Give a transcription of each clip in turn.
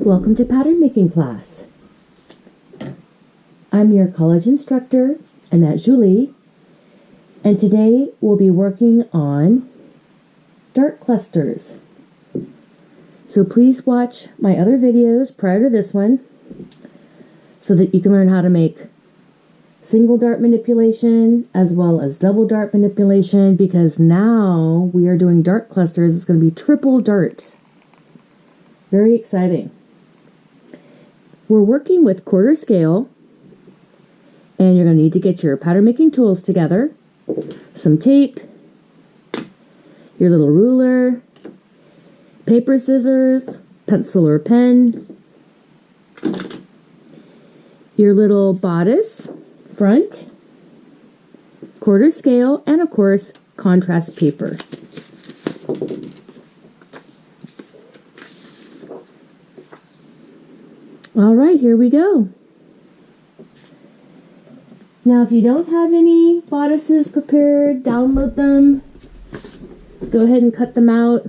Welcome to pattern making class. I'm your college instructor, Annette Julie, and today we'll be working on dart clusters. So please watch my other videos prior to this one so that you can learn how to make single dart manipulation as well as double dart manipulation, because now we are doing dart clusters. It's going to be triple dart. Very exciting. We're working with quarter scale, and you're going to need to get your pattern making tools together, some tape, your little ruler, paper, scissors, pencil or pen, your little bodice, front, quarter scale, and of course contrast paper. All right, here we go. Now, if you don't have any bodices prepared, download them. Go ahead and cut them out.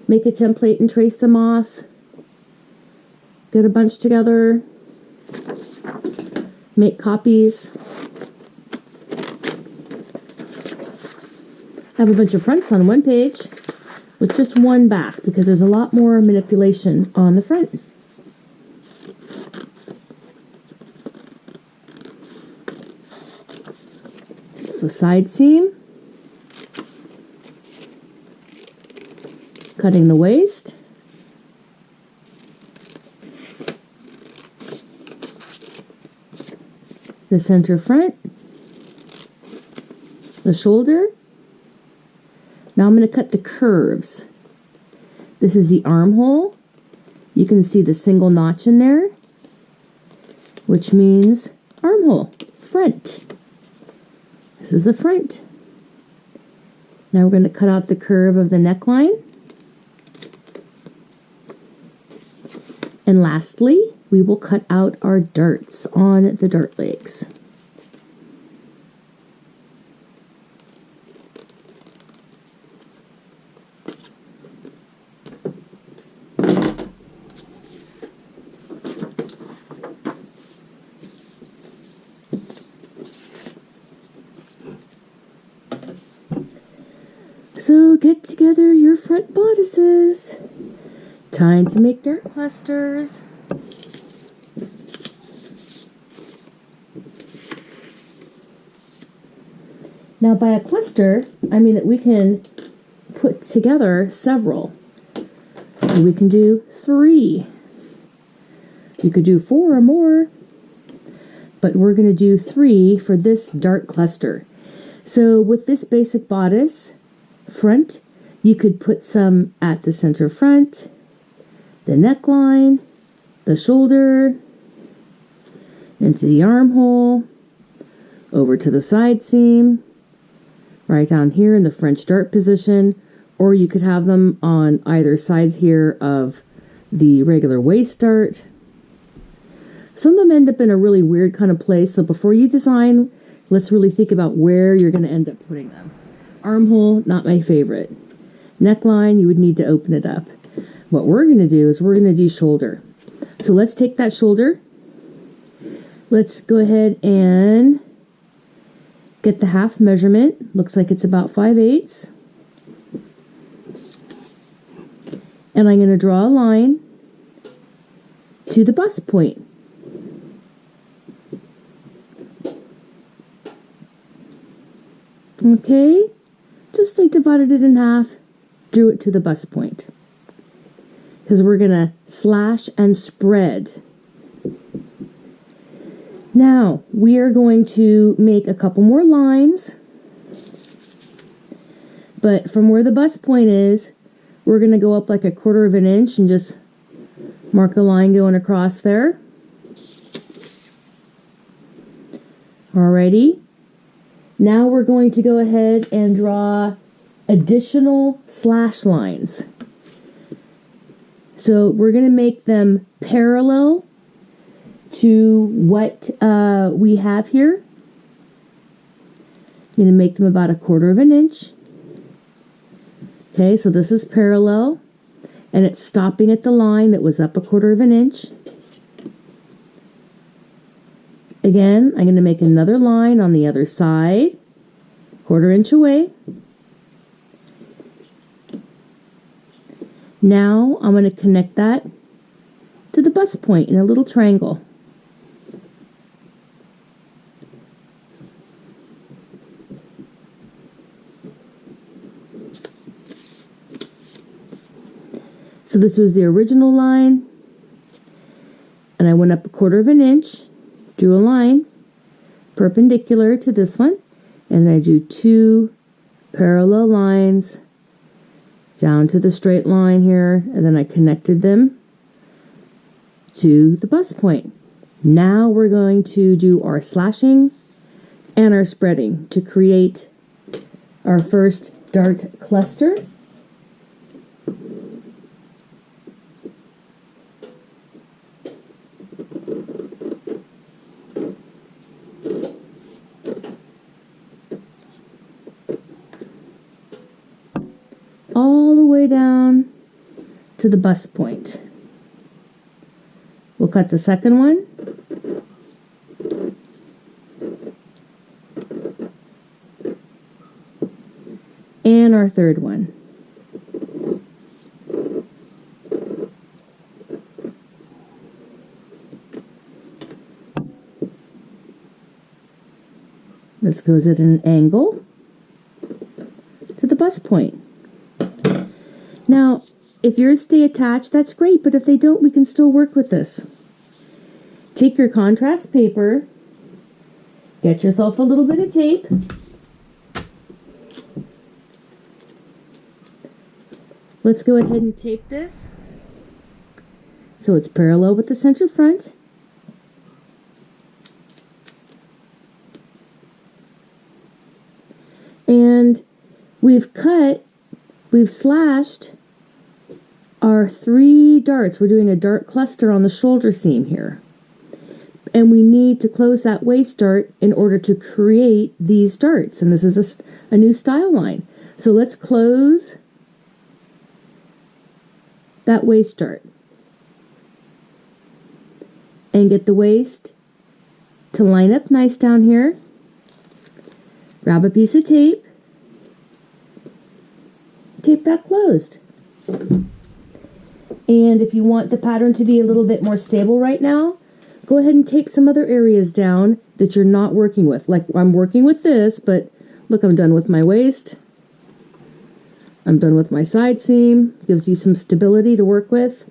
Make a template and trace them off. Get a bunch together. Make copies. Have a bunch of fronts on one page with just one back, because there's a lot more manipulation on the front. The side seam, cutting the waist, the center front, the shoulder. Now I'm going to cut the curves. This is the armhole. You can see the single notch in there, which means armhole, front. This is the front. Now we're going to cut out the curve of the neckline. And lastly, we will cut out our darts on the dart legs. So get together your front bodices. Time to make dart clusters. Now by a cluster, I mean that we can put together several. So we can do 3. You could do 4 or more, but we're going to do 3 for this dart cluster. So with this basic bodice, front, you could put some at the center front, the neckline, the shoulder, into the armhole, over to the side seam, right down here in the French dart position, or you could have them on either side here of the regular waist dart. Some of them end up in a really weird kind of place, so before you design, let's really think about where you're going to end up putting them. Armhole, not my favorite. Neckline, you would need to open it up. What we're going to do is we're going to do shoulder. So let's take that shoulder. Let's go ahead and get the half measurement. Looks like it's about 5/8. And I'm going to draw a line to the bust point. Okay. Just like divided it in half, drew it to the bust point. Because we're going to slash and spread. Now, we are going to make a couple more lines. But from where the bust point is, we're going to go up like 1/4 of an inch and just mark a line going across there. Alrighty. Now we're going to go ahead and draw additional slash lines. So we're going to make them parallel to what we have here. I'm going to make them about 1/4 of an inch. Okay, so this is parallel. and it's stopping at the line that was up 1/4 inch. Again, I'm going to make another line on the other side, 1/4 inch away. Now I'm going to connect that to the bust point in a little triangle. So this was the original line, and I went up 1/4 inch, drew a line perpendicular to this one, and then I drew 2 parallel lines down to the straight line here, and then I connected them to the bust point. Now we're going to do our slashing and our spreading to create our first dart cluster. All the way down to the bust point. We'll cut the second one. And our third one. This goes at an angle to the bust point. Now, if yours stay attached, that's great, but if they don't, we can still work with this. Take your contrast paper, get yourself a little bit of tape, let's go ahead and tape this so it's parallel with the center front. And we've slashed our 3 darts. We're doing a dart cluster on the shoulder seam here. And we need to close that waist dart in order to create these darts. And this is a new style line. So let's close that waist dart. And get the waist to line up nice down here. Grab a piece of tape. Tape that closed. And if you want the pattern to be a little bit more stable right now, go ahead and tape some other areas down that you're not working with. Like I'm working with this, but look, I'm done with my waist. I'm done with my side seam. Gives you some stability to work with.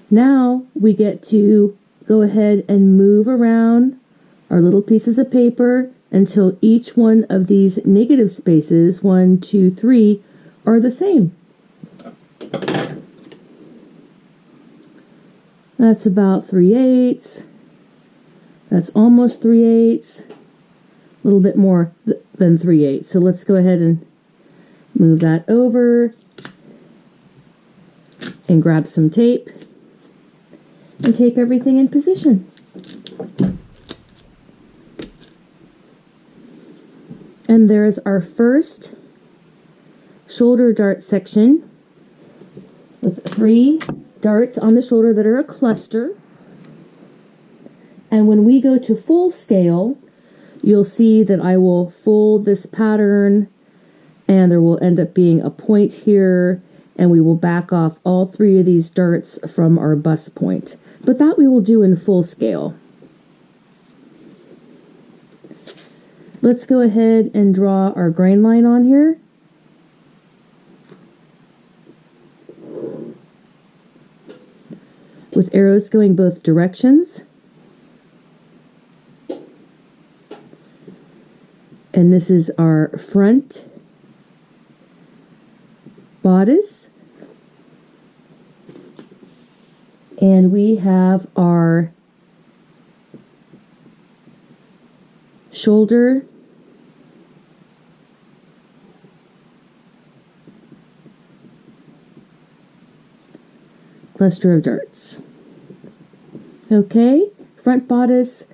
Now we get to go ahead and move around our little pieces of paper until each one of these negative spaces, 1, 2, 3, are the same. That's about 3/8. That's almost 3/8. A little bit more than 3/8. So let's go ahead and move that over and grab some tape and tape everything in position. And there's our first shoulder dart section with 3 darts on the shoulder that are a cluster. And when we go to full scale, you'll see that I will fold this pattern and there will end up being a point here, and we will back off all 3 of these darts from our bust point. But that we will do in full scale. Let's go ahead and draw our grain line on here. With arrows going both directions. And this is our front bodice. And we have our shoulder cluster of darts. Okay, front bodice,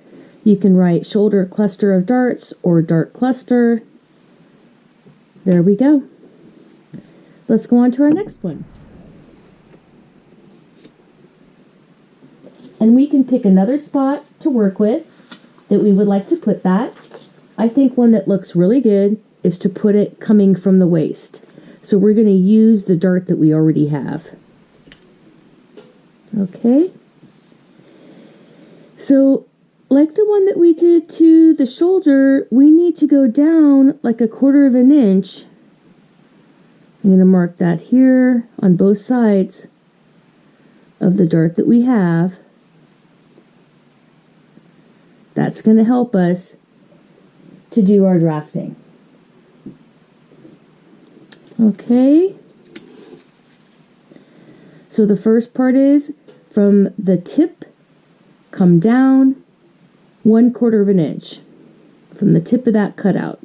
you can write shoulder cluster of darts or dart cluster. There we go. Let's go on to our next one. And we can pick another spot to work with that we would like to put that. I think one that looks really good is to put it coming from the waist. So we're going to use the dart that we already have. Okay. So like the one that we did to the shoulder, we need to go down like 1/4 of an inch. I'm going to mark that here on both sides of the dart that we have. That's going to help us to do our drafting. Okay. So the first part is from the tip, come down 1/4 of an inch from the tip of that cutout.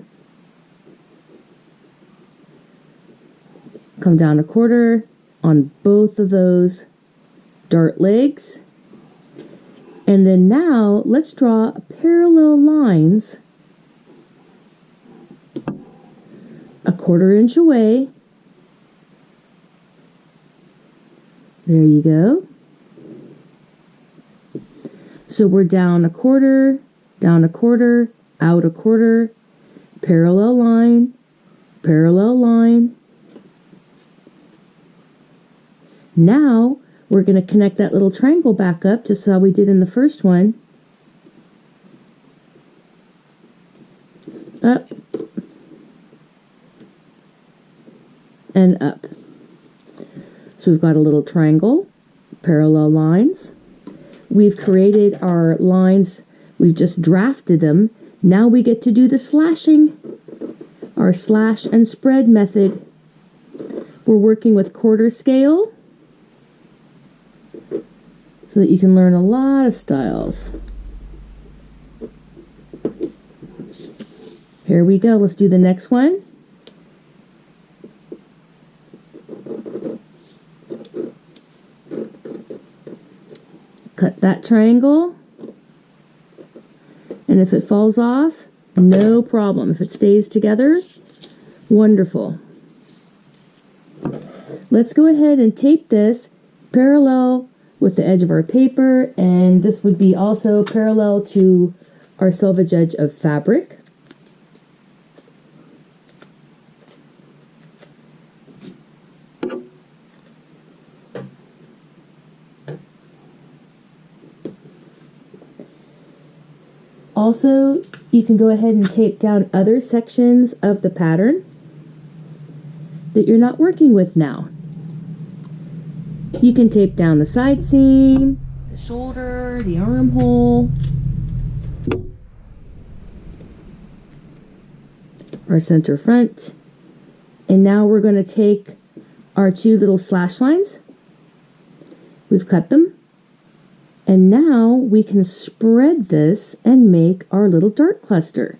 Come down 1/4 on both of those dart legs. And then now let's draw parallel lines 1/4 inch away. There you go. So we're down 1/4, down 1/4, out 1/4, parallel line, parallel line. Now we're going to connect that little triangle back up just how we did in the first one. Up and up. So we've got a little triangle, parallel lines. We've created our lines. We've just drafted them. Now we get to do the slashing, our slash and spread method. We're working with 1/4 scale so that you can learn a lot of styles. Here we go. Let's do the next one. Cut that triangle. And if it falls off, no problem. If it stays together, wonderful. Let's go ahead and tape this parallel with the edge of our paper, and this would be also parallel to our selvage edge of fabric. Also, you can go ahead and tape down other sections of the pattern that you're not working with now. You can tape down the side seam, the shoulder, the armhole, our center front. And now we're going to take our 2 little slash lines. We've cut them. And now we can spread this and make our little dart cluster.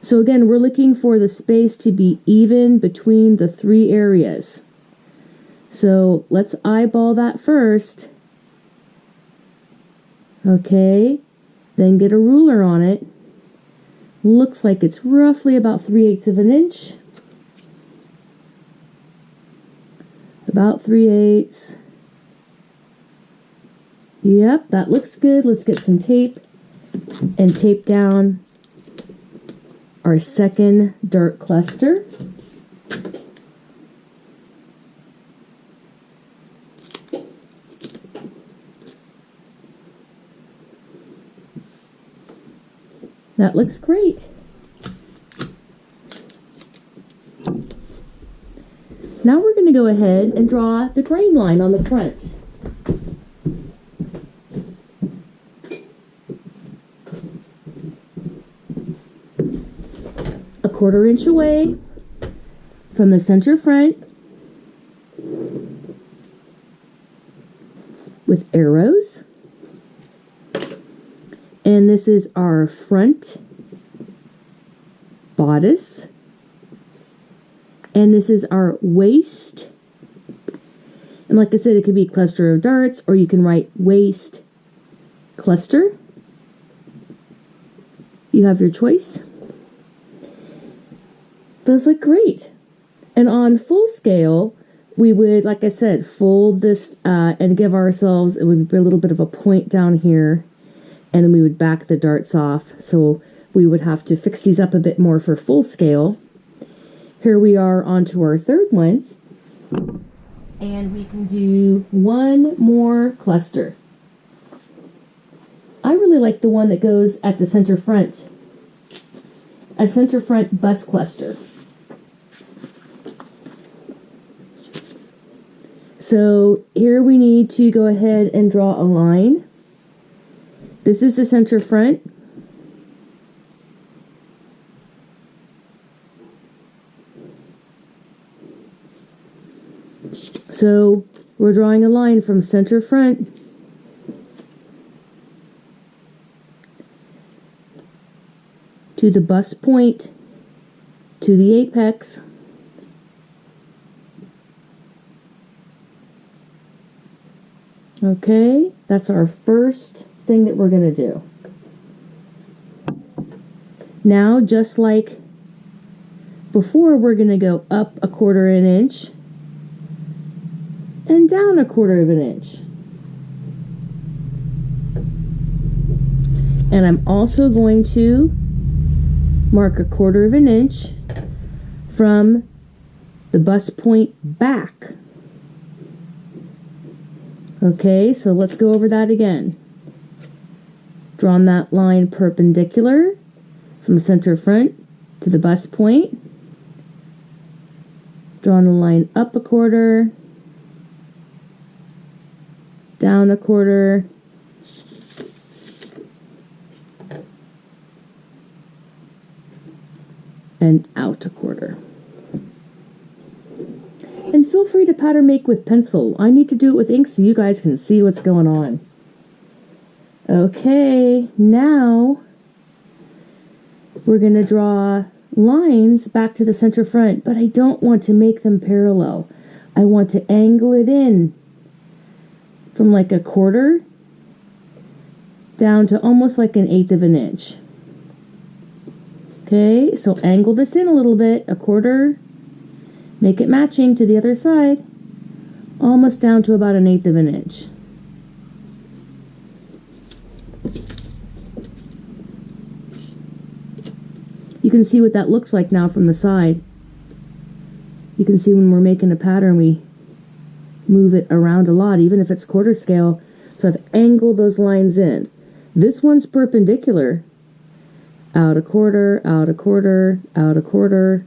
So again, we're looking for the space to be even between the 3 areas. So let's eyeball that first. Okay, then get a ruler on it. Looks like it's roughly about 3/8 of an inch. About 3/8. Yep, that looks good. Let's get some tape and tape down our second dart cluster. That looks great. Now we're going to go ahead and draw the grain line on the front. A 1/4 inch away from the center front with arrows. And this is our front bodice. And this is our waist. And like I said, it could be cluster of darts, or you can write waist cluster. You have your choice. Those look great. And on full scale, we would, like I said, fold this and give ourselves, it would be a little bit of a point down here, and then we would back the darts off. So we would have to fix these up a bit more for full scale. Here we are onto our third one, and we can do one more cluster. I really like the one that goes at the center front, a center front bus cluster. So here we need to go ahead and draw a line. This is the center front. So we're drawing a line from center front to the bus point to the apex. Okay, that's our first thing that we're going to do. Now, just like before, we're going to go up 1/4 inch and down 1/4 inch. And I'm also going to mark 1/4 inch from the bus point back. Okay, so let's go over that again. Drawn that line perpendicular from center front to the bus point. Drawn a line up 1/4, down 1/4, and out 1/4. And feel free to pattern make with pencil. I need to do it with ink so you guys can see what's going on. Okay, now we're going to draw lines back to the center front, but I don't want to make them parallel. I want to angle it in from like 1/4 down to almost like 1/8 inch. Okay, so angle this in a little bit, 1/4. Make it matching to the other side, almost down to about 1/8 inch. You can see what that looks like now from the side. You can see when we're making a pattern, we move it around a lot, even if it's 1/4 scale. So I've angled those lines in. This one's perpendicular. Out 1/4, out 1/4, out 1/4.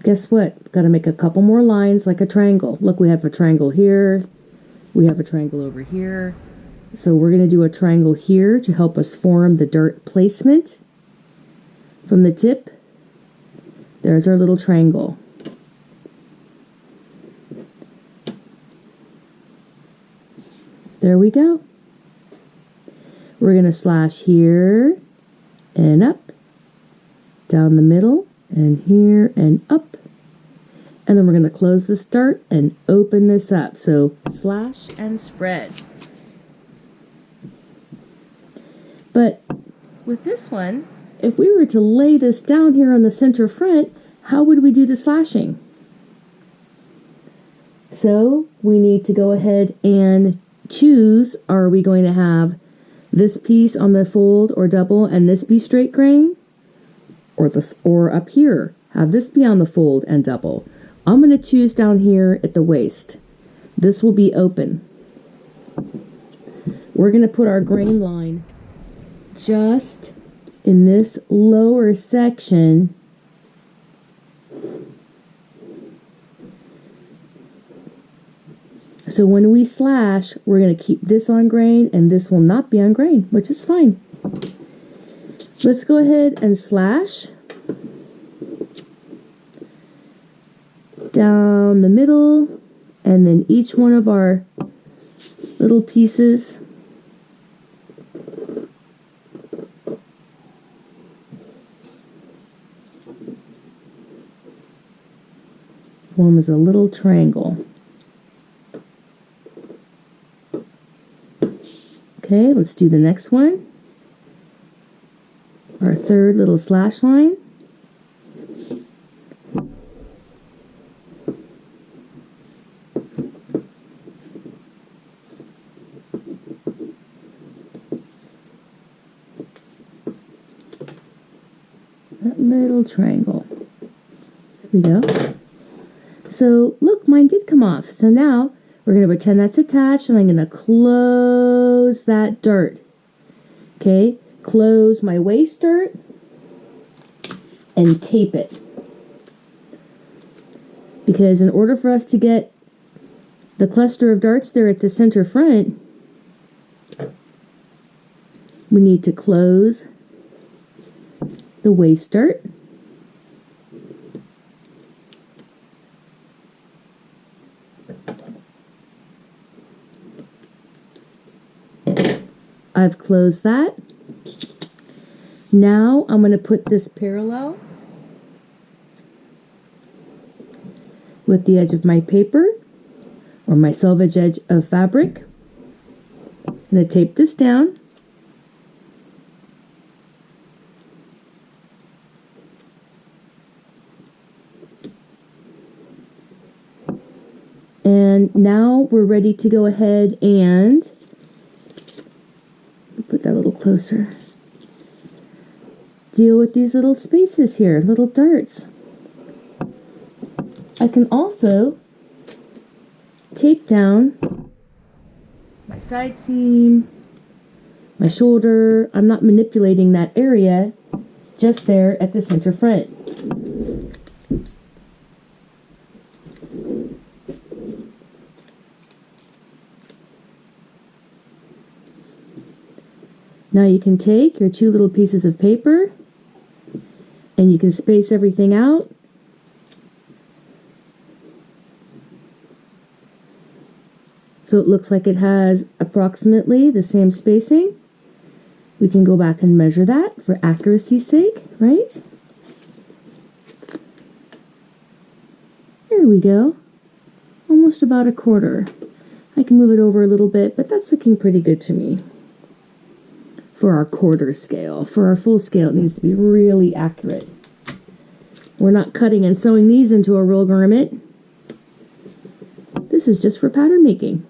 Guess what? Got to make a couple more lines like a triangle. Look, we have a triangle here. We have a triangle over here. So we're going to do a triangle here to help us form the dart placement. From the tip, there's our little triangle. There we go. We're going to slash here and up, down the middle, and here and up. And then we're going to close this dart and open this up. So slash and spread. But with this one, if we were to lay this down here on the center front, how would we do the slashing? So we need to go ahead and choose, are we going to have this piece on the fold or double and this be straight grain? Or up here, have this be on the fold and double. I'm going to choose down here at the waist. This will be open. We're going to put our grain line just in this lower section. So when we slash, we're going to keep this on grain and this will not be on grain, which is fine. Let's go ahead and slash down the middle, and then each one of our little pieces form as a little triangle. Okay, let's do the next one. Our third little slash line. that little triangle. There we go. So look, mine did come off. So now we're going to pretend that's attached, and I'm going to close that dart. Okay, close my waist dart and tape it. Because in order for us to get the cluster of darts there at the center front, we need to close the waist dart. I've closed that. Now I'm going to put this parallel with the edge of my paper or my selvage edge of fabric. I'm going to tape this down. And now we're ready to go ahead and put that a little closer. Deal with these little spaces here, little darts. I can also tape down my side seam, my shoulder. I'm not manipulating that area, just there at the center front. Now you can take your two little pieces of paper and you can space everything out. So it looks like it has approximately the same spacing. We can go back and measure that for accuracy's sake, right? There we go. Almost about a quarter. I can move it over a little bit, but that's looking pretty good to me. For our quarter scale. For our full scale, it needs to be really accurate. We're not cutting and sewing these into a real garment. This is just for pattern making.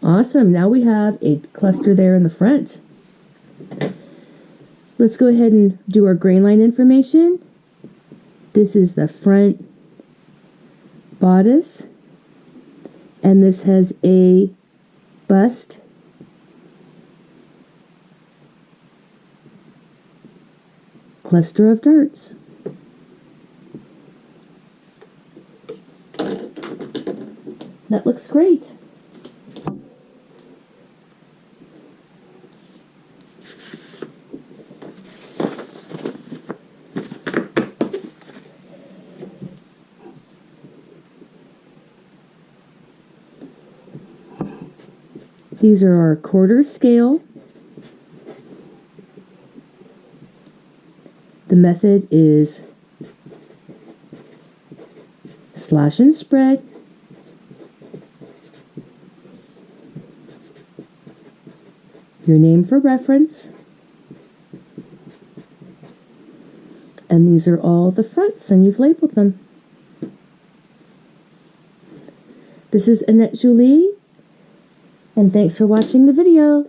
Awesome. Now we have a cluster there in the front. Let's go ahead and do our grain line information. This is the front bodice. And this has a bust cluster of darts. That looks great. These are our quarter scale. The method is slash and spread. Your name for reference. And these are all the fronts, and you've labeled them. This is Annette Julie, and thanks for watching the video.